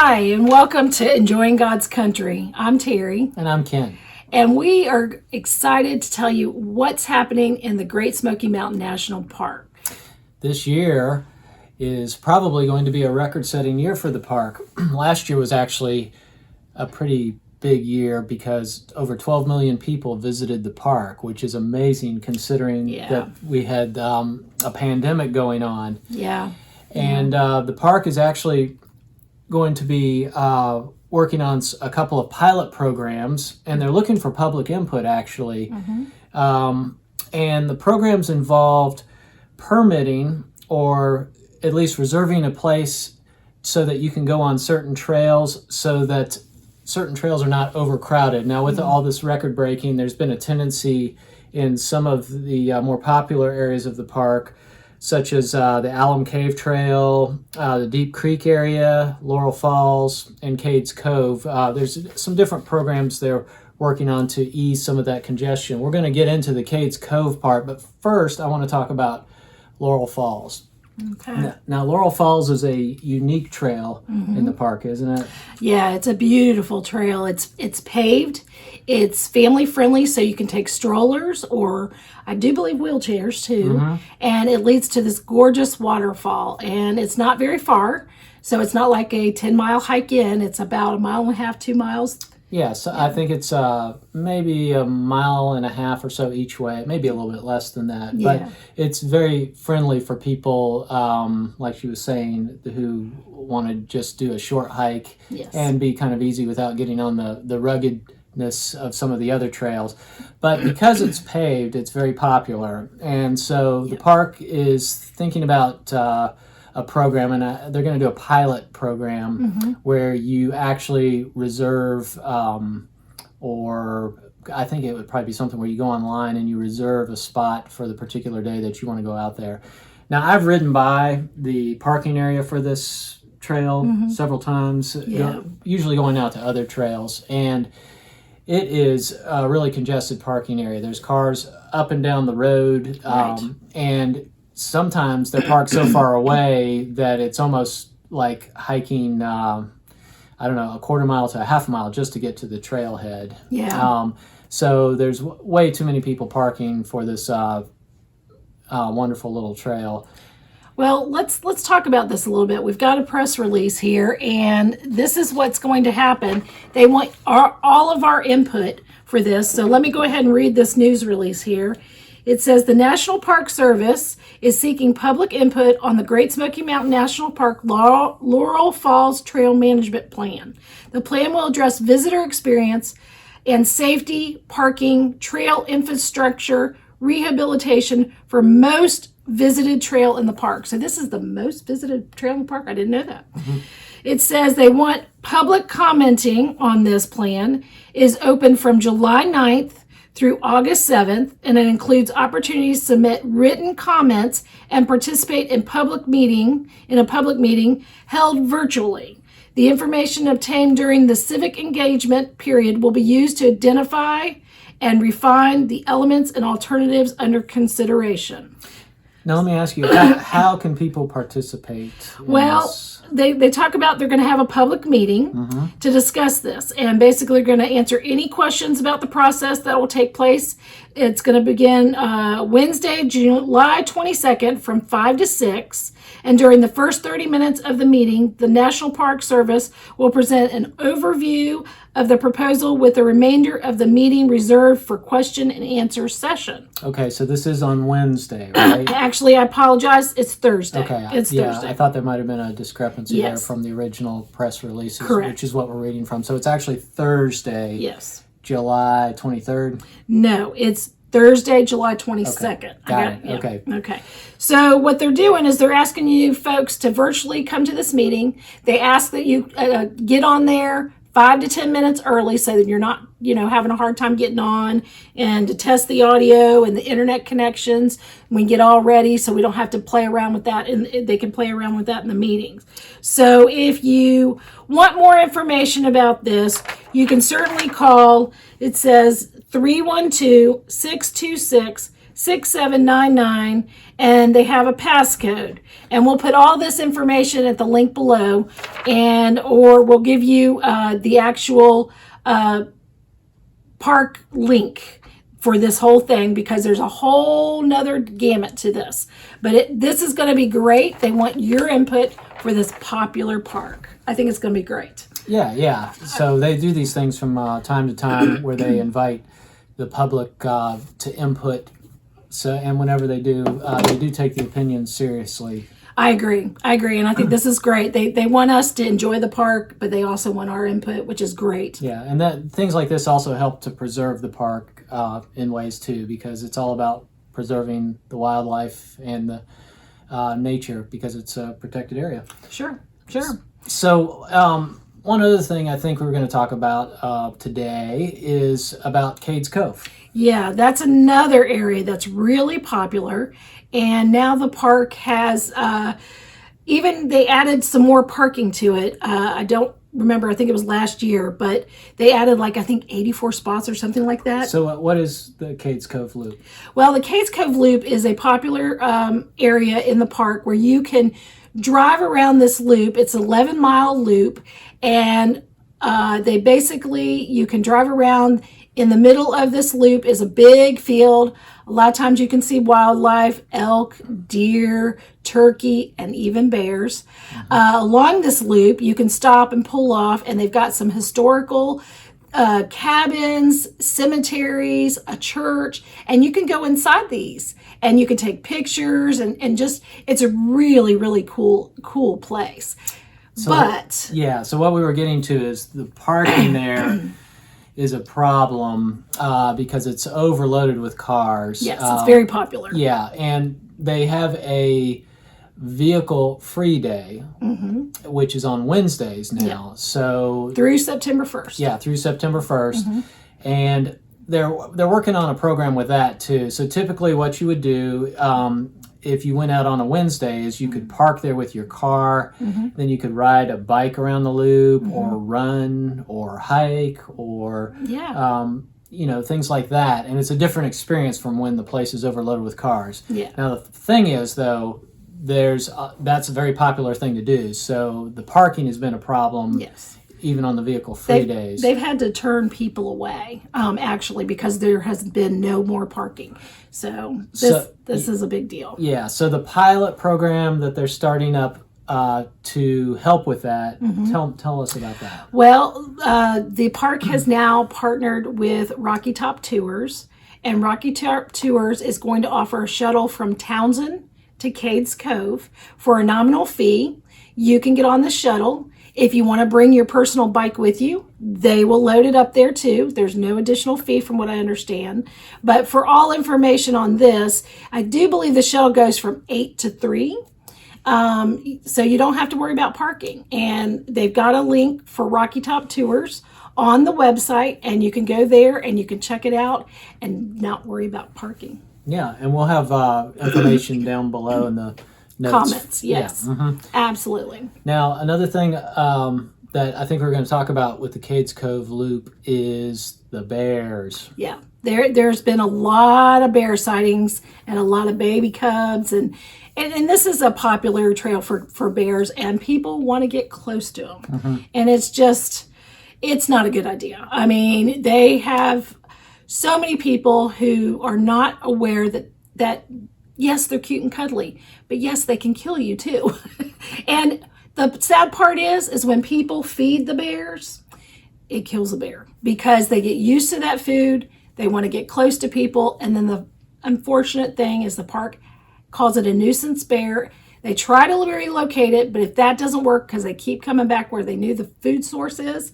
Hi, and welcome to Enjoying God's Country. I'm Terry. And I'm Ken. And we are excited to tell you what's happening in the Great Smoky Mountain National Park. This year is probably going to be a record-setting year for the park. Last year was actually a pretty big year because over 12 million people visited the park, which is amazing considering that we had a pandemic going on. Yeah. And the park is actually going to be working on a couple of pilot programs, and they're looking for public input, actually. And the programs involved permitting, or at least reserving a place so that you can go on certain trails, so that certain trails are not overcrowded. Now, with all this record breaking, there's been a tendency in some of the more popular areas of the park, such as the Alum Cave Trail, the Deep Creek area, Laurel Falls, and Cades Cove. There's some different programs they're working on to ease some of that congestion. We're going to get into the Cades Cove part, but first I want to talk about Laurel Falls. Okay. Now, Laurel Falls is a unique trail in the park, isn't it? Yeah, it's a beautiful trail. It's paved. It's family friendly, so you can take strollers or I do believe wheelchairs too. And it leads to this gorgeous waterfall. And it's not very far, so it's not like a 10-mile hike in. It's about 1.5 miles, 2 miles. Yes, I think it's maybe 1.5 miles or so each way, maybe a little bit less than that. But it's very friendly for people, like she was saying, who want to just do a short hike and be kind of easy without getting on the ruggedness of some of the other trails. But because it's paved, it's very popular. And so the park is thinking about a program, and they're going to do a pilot program where you actually reserve, or I think it would probably be something where you go online and you reserve a spot for the particular day that you want to go out there. Now, I've ridden by the parking area for this trail several times, usually going out to other trails, and it is a really congested parking area. There's cars up and down the road, and sometimes they're parked so far away that it's almost like hiking, I don't know, 1/4 mile to 1/2 mile just to get to the trailhead. So there's way too many people parking for this wonderful little trail. Well, let's talk about this a little bit. We've got a press release here, and this is what's going to happen. They want all of our input for this. So let me go ahead and read this news release here. It says the National Park Service is seeking public input on the Great Smoky Mountain National Park Laurel Falls Trail Management Plan. The plan will address visitor experience and safety, parking, trail infrastructure, rehabilitation for most visited trail in the park. So this is the most visited trail in the park? I didn't know that. It says they want public commenting on this plan is open from July 9th through August 7th, and it includes opportunities to submit written comments and participate in a public meeting held virtually. The information obtained during the civic engagement period will be used to identify and refine the elements and alternatives under consideration. Now, let me ask you, how can people participate in this? They talk about they're going to have a public meeting to discuss this, and basically they're going to answer any questions about the process that will take place. It's going to begin Wednesday, July 22nd from 5 to 6, and during the first 30 minutes of the meeting, the National Park Service will present an overview of the proposal with the remainder of the meeting reserved for question and answer session. Okay, so this is on Wednesday, right? Actually, I apologize. It's Thursday. Okay, it's Thursday. I thought there might have been a discrepancy there from the original press releases, which is what we're reading from. So it's actually Thursday, July 23rd? No, it's Thursday, July 22nd. Okay. Got it. Okay. So what they're doing is they're asking you folks to virtually come to this meeting. They ask that you get on there 5 to 10 minutes early so that you're not, having a hard time getting on, and to test the audio and the internet connections. We get all ready so we don't have to play around with that, and they can play around with that in the meetings. So if you want more information about this, you can certainly call, it says 312-626 6799, and they have a passcode. And we'll put all this information at the link below, or we'll give you the actual park link for this whole thing, because there's a whole nother gamut to this. But this is going to be great. They want your input for this popular park. I think it's going to be great. Yeah. So they do these things from time to time where they invite the public to input. So, and whenever they do take the opinions seriously. I agree, and I think this is great. They want us to enjoy the park, but they also want our input, which is great. Yeah, and that things like this also help to preserve the park in ways too, because it's all about preserving the wildlife and the nature, because it's a protected area. Sure. So one other thing I think we're going to talk about today is about Cades Cove. Yeah, that's another area that's really popular. And now the park has, even they added some more parking to it. I don't remember, I think it was last year, but they added I think 84 spots or something like that. So what is the Cades Cove Loop? Well, the Cades Cove Loop is a popular area in the park where you can drive around this loop. It's an 11-mile loop, and you can drive around. In the middle of this loop is a big field. A lot of times you can see wildlife, elk, deer, turkey, and even bears. Along this loop, you can stop and pull off, and they've got some historical cabins, cemeteries, a church, and you can go inside these, and you can take pictures, and just, it's a really, really cool place. So what we were getting to is the parking there is a problem because it's overloaded with cars. Yes, it's very popular. Yeah, and they have a vehicle-free day, which is on Wednesdays now. Yeah. So through September 1st. Yeah, through September 1st. And they're working on a program with that too. So typically what you would do if you went out on a Wednesday is you could park there with your car, then you could ride a bike around the loop or run or hike or things like that. And it's a different experience from when the place is overloaded with cars. Yeah. Now the thing is though, that's a very popular thing to do. So the parking has been a problem. Yes. Even on the vehicle-free days. They've had to turn people away, actually, because there has been no more parking. So this is a big deal. Yeah, so the pilot program that they're starting up to help with that, tell us about that. Well, the park has now partnered with Rocky Top Tours, and Rocky Top Tours is going to offer a shuttle from Townsend to Cades Cove for a nominal fee. You can get on the shuttle. If you want to bring your personal bike with you, they will load it up there too. There's no additional fee from what I understand. But for all information on this, I do believe the shuttle goes from 8 to 3. So you don't have to worry about parking. And they've got a link for Rocky Top Tours on the website, and you can go there and you can check it out and not worry about parking. Yeah, and we'll have information down below in the notes. Comments, yes. Yeah. Absolutely. Now, another thing that I think we're going to talk about with the Cades Cove Loop is the bears. Yeah, there's been a lot of bear sightings and a lot of baby cubs, and this is a popular trail for bears, and people want to get close to them. And it's not a good idea. I mean, they have so many people who are not aware that yes, they're cute and cuddly, but yes, they can kill you too. And the sad part is when people feed the bears, it kills the bear because they get used to that food. They want to get close to people. And then the unfortunate thing is the park calls it a nuisance bear. They try to relocate it, but if that doesn't work because they keep coming back where they knew the food source is,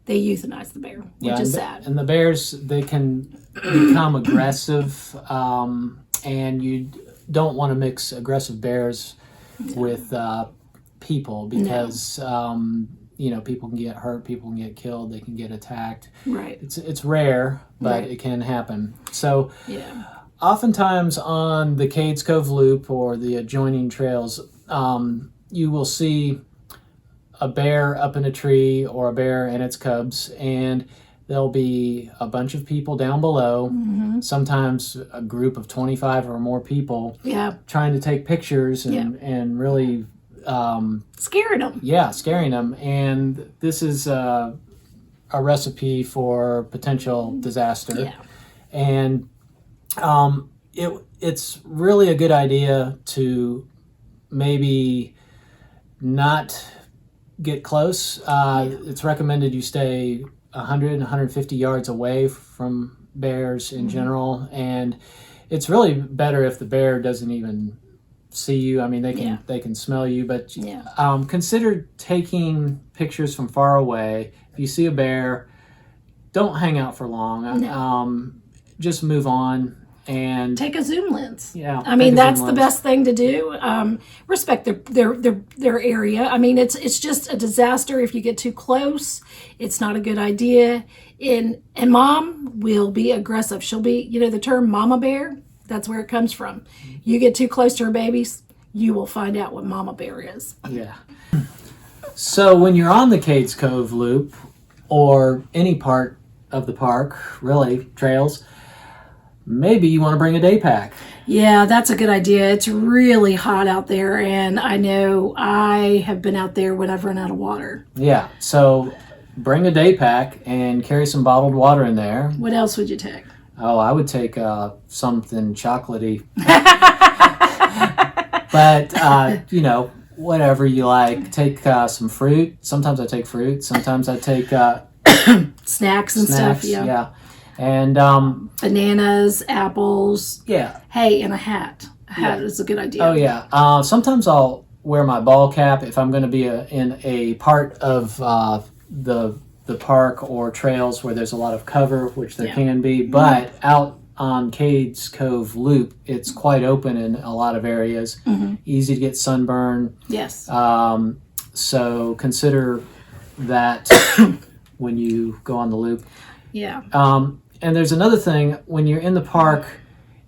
they euthanize the bear, which is sad. And the bears, they can become aggressive, and you don't want to mix aggressive bears with people because people can get hurt, people can get killed, they can get attacked. Right. It's rare, but it can happen. So oftentimes on the Cades Cove Loop or the adjoining trails, you will see a bear up in a tree or a bear and its cubs, and there'll be a bunch of people down below, sometimes a group of 25 or more people, trying to take pictures and really scaring them. Yeah, scaring them. And this is a recipe for potential disaster. Yeah. And it's really a good idea to maybe not get close. It's recommended you stay 100, 150 yards away from bears in general. And it's really better if the bear doesn't even see you. I mean, they can smell you, but consider taking pictures from far away. If you see a bear, don't hang out for long. No. Just move on and take a zoom lens. Yeah, I mean, that's the best thing to do. Respect their area. I mean, it's just a disaster if you get too close. It's not a good idea. And mom will be aggressive. She'll be, the term mama bear, that's where it comes from. You get too close to her babies, you will find out what mama bear is. Yeah. So when you're on the Cades Cove Loop or any part of the park, really, trails, maybe you want to bring a day pack. Yeah, that's a good idea. It's really hot out there, and I know I have been out there when I've run out of water. Yeah, so bring a day pack and carry some bottled water in there. What else would you take? Oh, I would take something chocolatey. But, whatever you like. Take some fruit. Sometimes I take fruit. Sometimes I take snacks and stuff. Yeah. And bananas, apples. Yeah. Hey, and a hat. A hat is a good idea. Oh, yeah. Sometimes I'll wear my ball cap if I'm going to be in a part of the park or trails where there's a lot of cover, which there can be. But out on Cades Cove Loop, it's quite open in a lot of areas. Easy to get sunburn. Yes. So consider that when you go on the loop. Yeah. And there's another thing, when you're in the park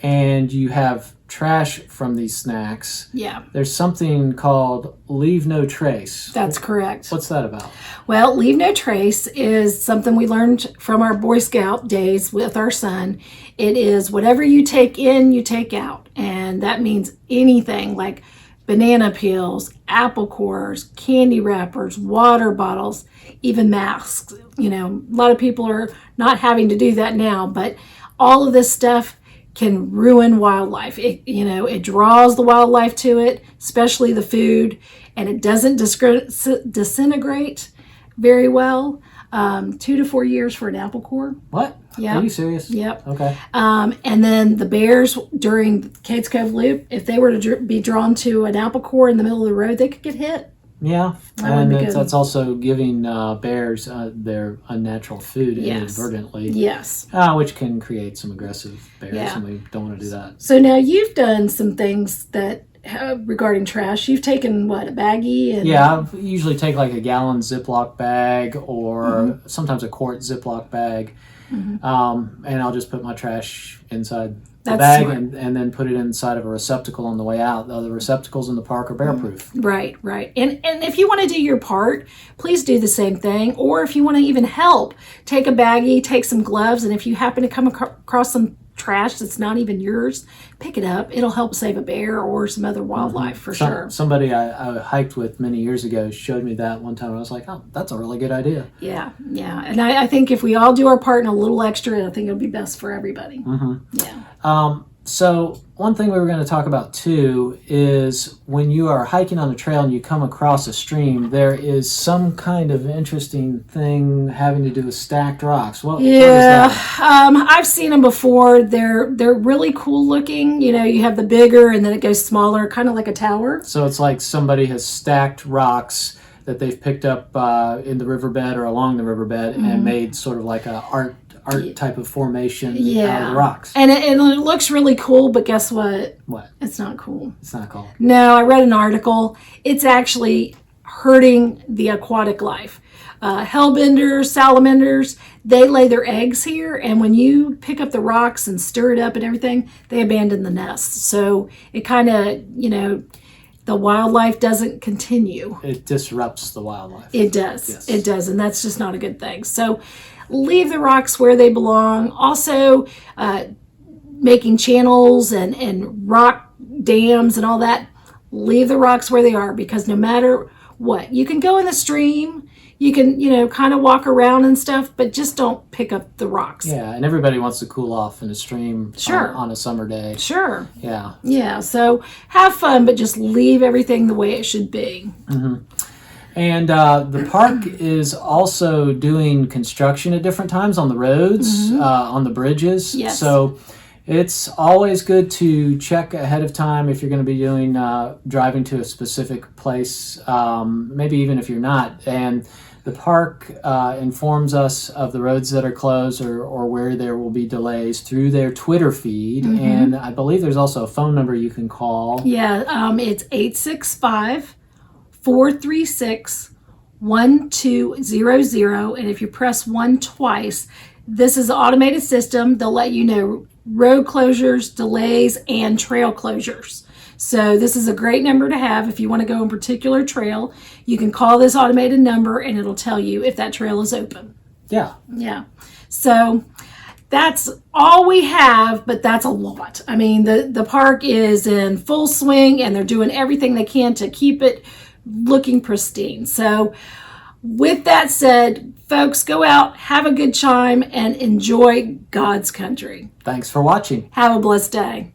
and you have trash from these snacks, there's something called leave no trace. That's correct. What's that about? Well, leave no trace is something we learned from our Boy Scout days with our son. It is whatever you take in, you take out. And that means anything like banana peels, apple cores, candy wrappers, water bottles, even masks. A lot of people are not having to do that now, but all of this stuff can ruin wildlife. It draws the wildlife to it, especially the food, and it doesn't disintegrate very well. 2 to 4 years for an apple core. What? Yeah. Are you serious? Yep. Okay. And then the bears during Cades Cove Loop, if they were to be drawn to an apple core in the middle of the road, they could get hit. Yeah, and that's also giving bears their unnatural food inadvertently. Yes. Which can create some aggressive bears, and we don't want to do that. So now you've done some things that regarding trash. You've taken, a baggie? And I usually take like a gallon Ziploc bag or sometimes a quart Ziploc bag. And I'll just put my trash inside the bag and then put it inside of a receptacle on the way out. The receptacles in the park are bear-proof. Right. And if you want to do your part, please do the same thing. Or if you want to even help, take a baggie, take some gloves, and if you happen to come across some trash that's not even yours, pick it up. It'll help save a bear or some other wildlife for sure. Somebody I hiked with many years ago showed me that one time. I was like, oh, that's a really good idea. Yeah. And I think if we all do our part and a little extra, I think it'll be best for everybody. Yeah. So one thing we were going to talk about too is when you are hiking on a trail and you come across a stream, there is some kind of interesting thing having to do with stacked rocks. What is that? I've seen them before. They're really cool looking. You have the bigger and then it goes smaller, kind of like a tower. So it's like somebody has stacked rocks that they've picked up in the riverbed or along the riverbed and made sort of like a art type of formation out of the rocks. And it looks really cool, but guess what? What? It's not cool. It's not cool. No, I read an article. It's actually hurting the aquatic life. Hellbenders, salamanders, they lay their eggs here, and when you pick up the rocks and stir it up and everything, they abandon the nest. So it kind of, the wildlife doesn't continue. It disrupts the wildlife. It does. Yes. It does. And that's just not a good thing. So leave the rocks where they belong. Also, making channels and rock dams and all that, leave the rocks where they are, because no matter what, you can go in the stream, you can, kind of walk around and stuff, but just don't pick up the rocks. Yeah, and everybody wants to cool off in a stream Sure. on a summer day. Sure. Yeah. Yeah, so have fun, but just leave everything the way it should be. And the park is also doing construction at different times on the roads, on the bridges. Yes. So it's always good to check ahead of time if you're going to be doing driving to a specific place, maybe even if you're not. And the park informs us of the roads that are closed or where there will be delays through their Twitter feed. And I believe there's also a phone number you can call. Yeah, it's 865-436-1200. And if you press 1 twice, this is an automated system. They'll let you know road closures, delays, and trail closures. So this is a great number to have if you want to go on a particular trail. You can call this automated number and it'll tell you if that trail is open. Yeah. Yeah. So that's all we have, but that's a lot. I mean, the park is in full swing and they're doing everything they can to keep it looking pristine. So with that said, folks, go out, have a good time, and enjoy God's country. Thanks for watching. Have a blessed day.